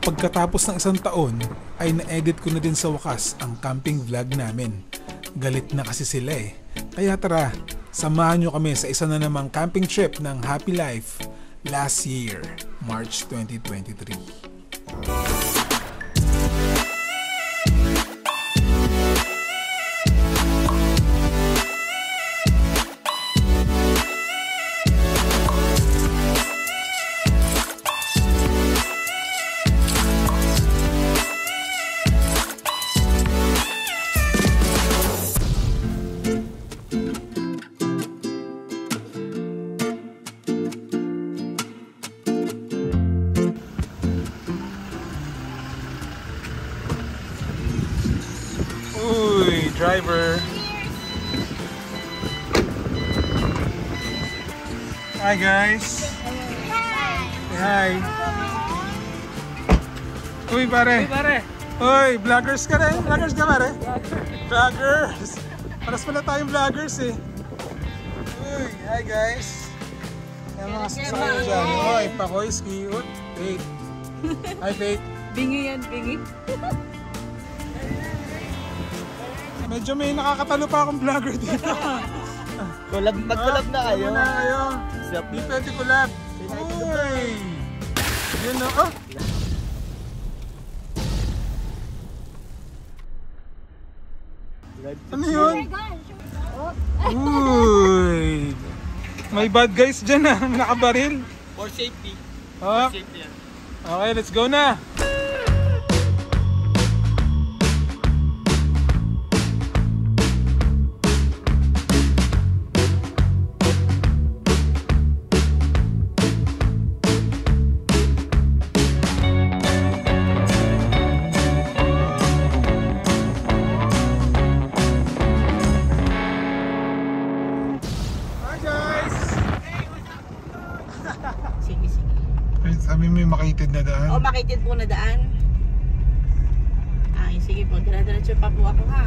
Pagkatapos ng isang taon, ay na-edit ko na din sa wakas ang camping vlog namin. Galit na kasi sila eh. Kaya tara, samahan nyo kami sa isa na namang camping trip ng Happy Life last year, March 2023. Driver. Hi guys. Hi. Uy pare. Uy, vloggers ka rin? Vloggers ka pare? Vloggers. Paras pala tayong vloggers eh. Uy, hi guys. Yung mga sasakyan dyan. Uy, Pakoy, Skiut, Faith. Hi Faith. Bingi yan, bingi. Medyo may nakakatalo pa akong vlogger dito. Mag-collab na kayo. Di pwede collab. Uy! Yun na. Oh! Ano yun? Uy! May bad guys dyan ah. Nakabaril. For safety. Oh. Okay, let's go na. Sabi mo yung makitid na daan? Oo, makitid po na daan. Ay, sige po. Dira-diretso pa po ako ha.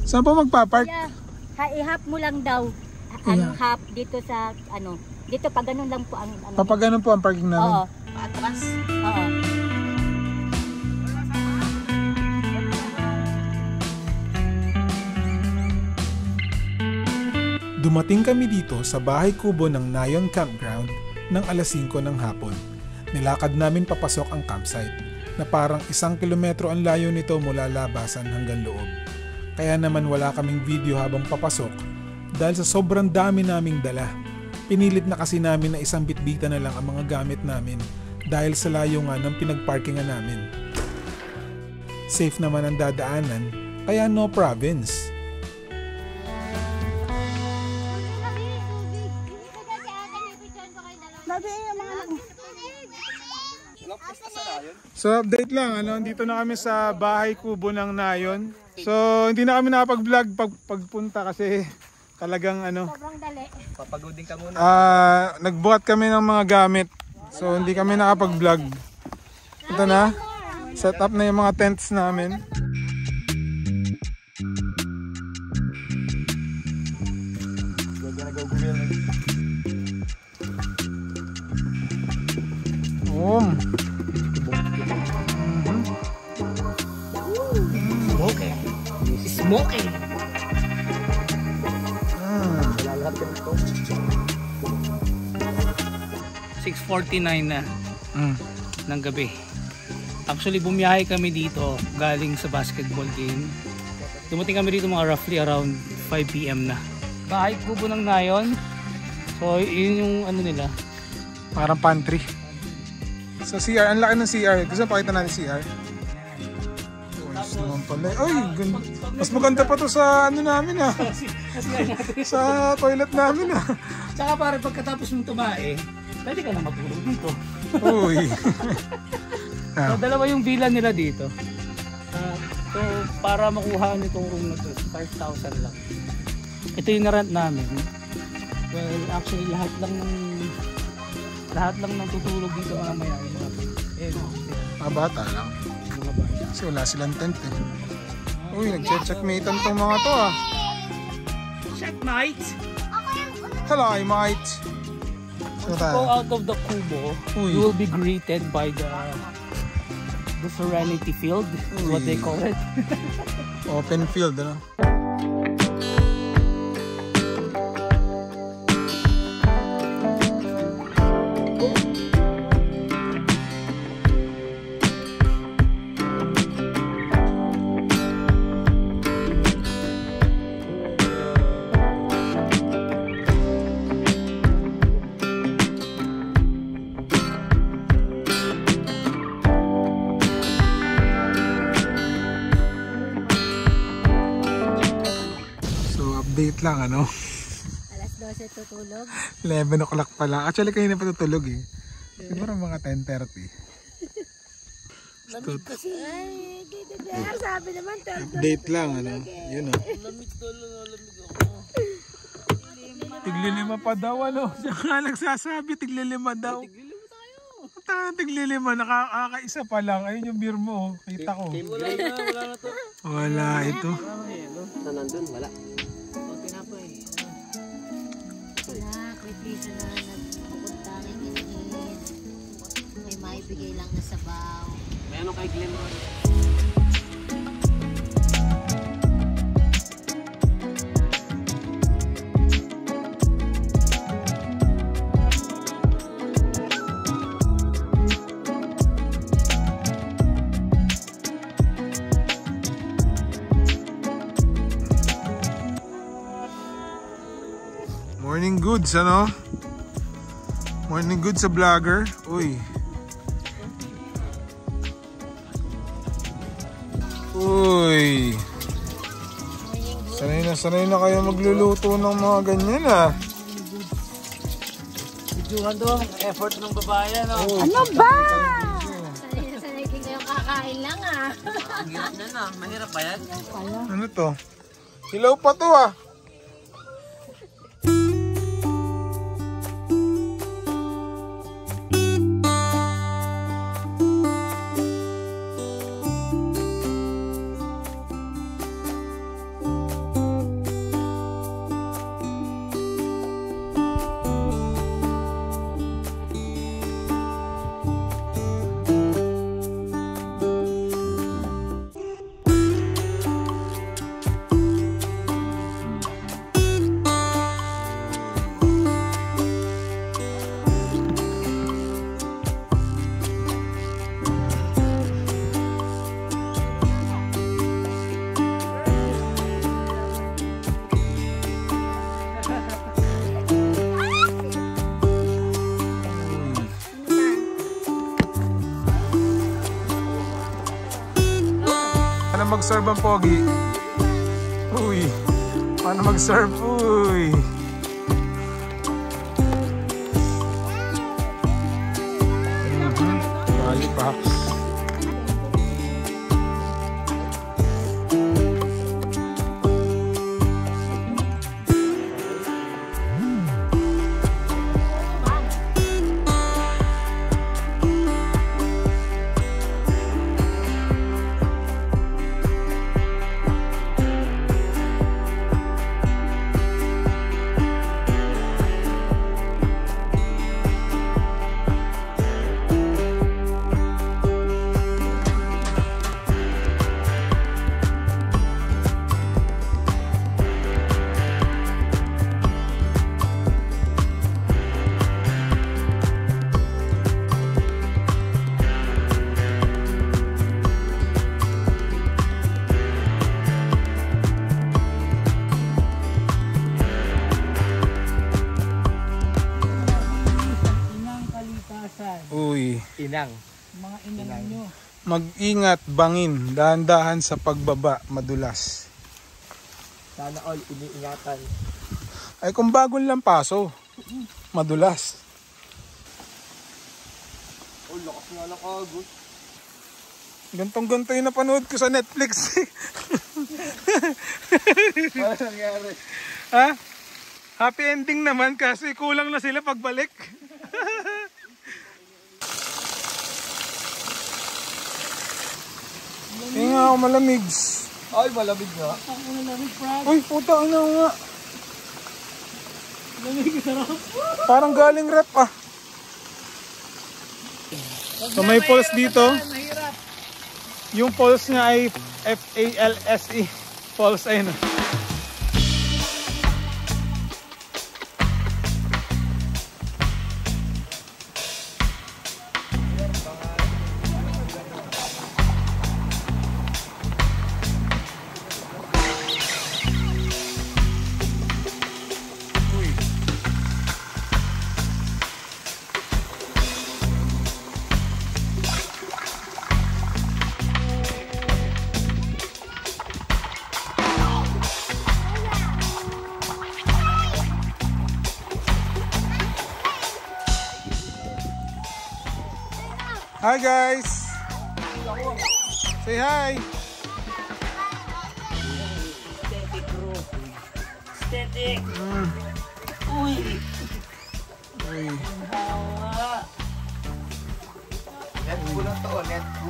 Saan po magpapark? I-hop mo lang daw. Anong hop dito sa ano? Dito pag ganun lang po ang ano. Pag ganun po ang parking namin? Oo. Paatras. Oo. Dumating kami dito sa bahay kubo ng Nayon Campground ng alas 5 ng hapon. Nilakad namin papasok ang campsite na parang 1 kilometro ang layo nito mula labasan hanggang loob. Kaya naman wala kaming video habang papasok dahil sa sobrang dami naming dala. Pinilit na kasi namin na isang bitbita na lang ang mga gamit namin dahil sa layo nga ng pinagparkingan namin. Safe naman ang dadaanan kaya no province. So update lang, dito na kami sa bahay kubo ng Nayon. So hindi na kami nakapag-vlog pagpunta kasi talagang sobrang dali. Papagodin ka muna. Nagbuhat kami ng mga gamit. So hindi kami nakapag-vlog. Ito na. Set up na yung mga tents namin. Smoking. Smoking. Lahat ka nito. 6:49 na ng gabi. Actually bumiyahe kami dito galing sa basketball game. Dumating kami dito mga roughly around 5 PM na. Bahay kubo ng Nayon. So yun yung nila. Parang pantry. So CR, ang laki ng CR. Gusto pakita natin CR. Ayos naman pala. Ay, mas maganda pa to sa namin ah. Sa toilet namin ah. Tsaka pare pagkatapos mong tumae, pwede ka na matulog dito. Uy. So, dalawa yung villa nila dito. So para makuha nitong room na to, 5,000 lang. Ito yung na-rent namin. Well, actually lahat lang ng tutulog dito mga mayari. Mga bata lang. Kasi wala silang tent eh. Uy, nag-checkmatean tong mga to ah. Checkmate! Hello, mate! Once you go out of the kubo, you will be greeted by the Serenity Field, is what they call it. Open field, ano? Update lang, ano? Alas 12 tutulog. 11 o'clock pala. Actually, kayo na patutulog eh. Siguro mga 10:30. Lamig kasi. Ay, sabi naman. Update lang, ano? Yun oh. Lamig ako. Tiglilima pa daw, ano? Siya nga nagsasabi, tiglilima daw. Tiglilima tayo. Tiglilima, nakakaisa pa lang. Ayun yung beer mo, kita ko. Wala na to. Wala ito. Na nandun, wala. Dito na nagpupunta ng iniin. May maibigay lang na sabaw. May ano kay Glenn Ron? Morning goods, ano? Morning goods sa vlogger. Uy. Uy. Sanay na kayo magluluto ng mga ganyan, ah. Videohan doon, effort ng babae, no? Oh, Ano ba? Sanay din kayong kakain lang, ah. Ang hirap na na. Mahirap ba yan? ano to? Hilaw pa to, ah. Paano mag-serve ang pogi? Uy. Paano mag-serve? Uy. Lollipops. Uy. Inang. Mga inang nyo. Mag-ingat, bangin, dahan-dahan sa pagbaba, madulas. Sana all iniingatan. Ay kung bagong lampaso, madulas. Oh, lakas nga lang agos. Gantong-ganto yung napanood ko sa Netflix. Ano nangyari? Ha? Happy ending naman kasi kulang na sila pagbalik. Hindi nga ako malamig. Ay, malamig nga. Ang malamig, Brad. Uy, puta, ano nga. Parang galing rep ah. So may pulse dito. Yung pulse niya ay FALSE. Pulse ayun. Hi guys! Say hi! Aesthetic bro. Aesthetic. Uy. Uy. Hawa. Net po lang to. Net po.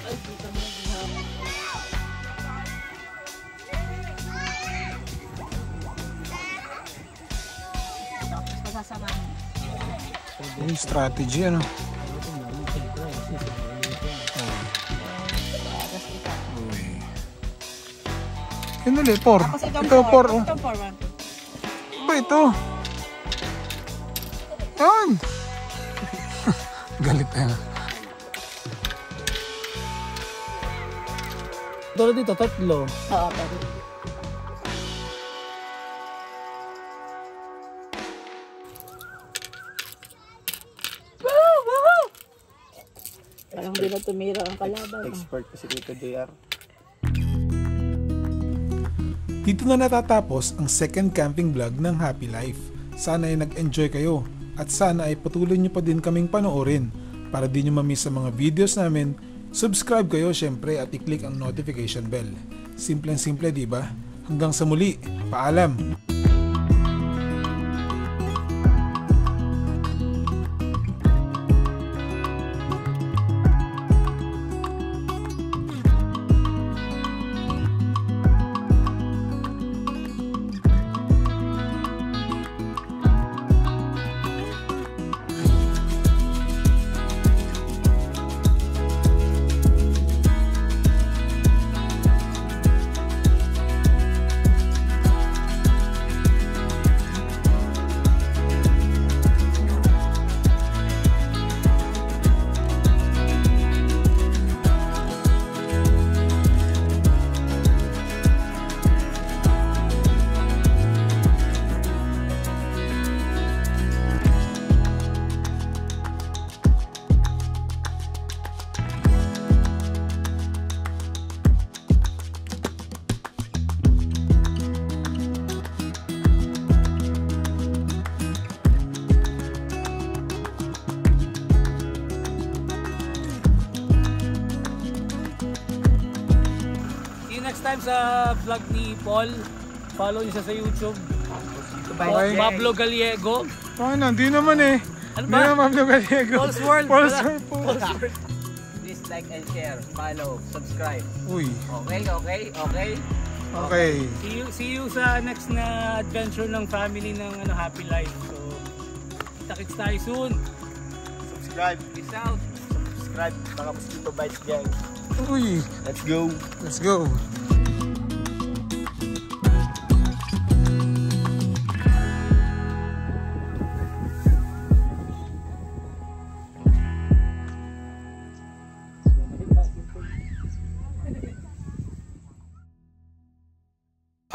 Ay, kita mo yung hawa. Tapos masasamahan. Yung strategy ano? Uy. Yun ulit, 4. Tapos itong Ito, 4 oh. Itong 4, 1, 2. Ba ito? Yan! Galit na. Dito dito, tatlo. Oo, pero. Parang hindi na tumira ang kalaban. Expert kasi dito JR. Dito na natatapos ang second camping vlog ng Happy Life. Sana ay nag-enjoy kayo at sana ay patuloy nyo pa din kaming panoorin. Para di nyo mamiss sa mga videos namin, subscribe kayo syempre at i-click ang notification bell. Simple-simple, di ba? Hanggang sa muli, paalam! Next time sa vlog ni Paul, follow niyo siya sa YouTube. Okay. Pablo Gallego. Oh, hindi naman eh. Ano Hindi ba? naman Pablo Gallego. Paul's World. Paul's Wala. World. Please like and share. Follow. Subscribe. Uy, Okay, okay, okay. okay. See you sa next na adventure ng family ng Happy Life. So, kita-kits tayo soon. Subscribe. Peace out. Subscribe. Mga Mosquito Bites gang. Uy, Let's go. let's go.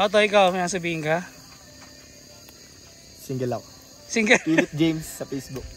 Ato, ikaw, may sabihin ka? Single ako. Single. Philip James sa Facebook.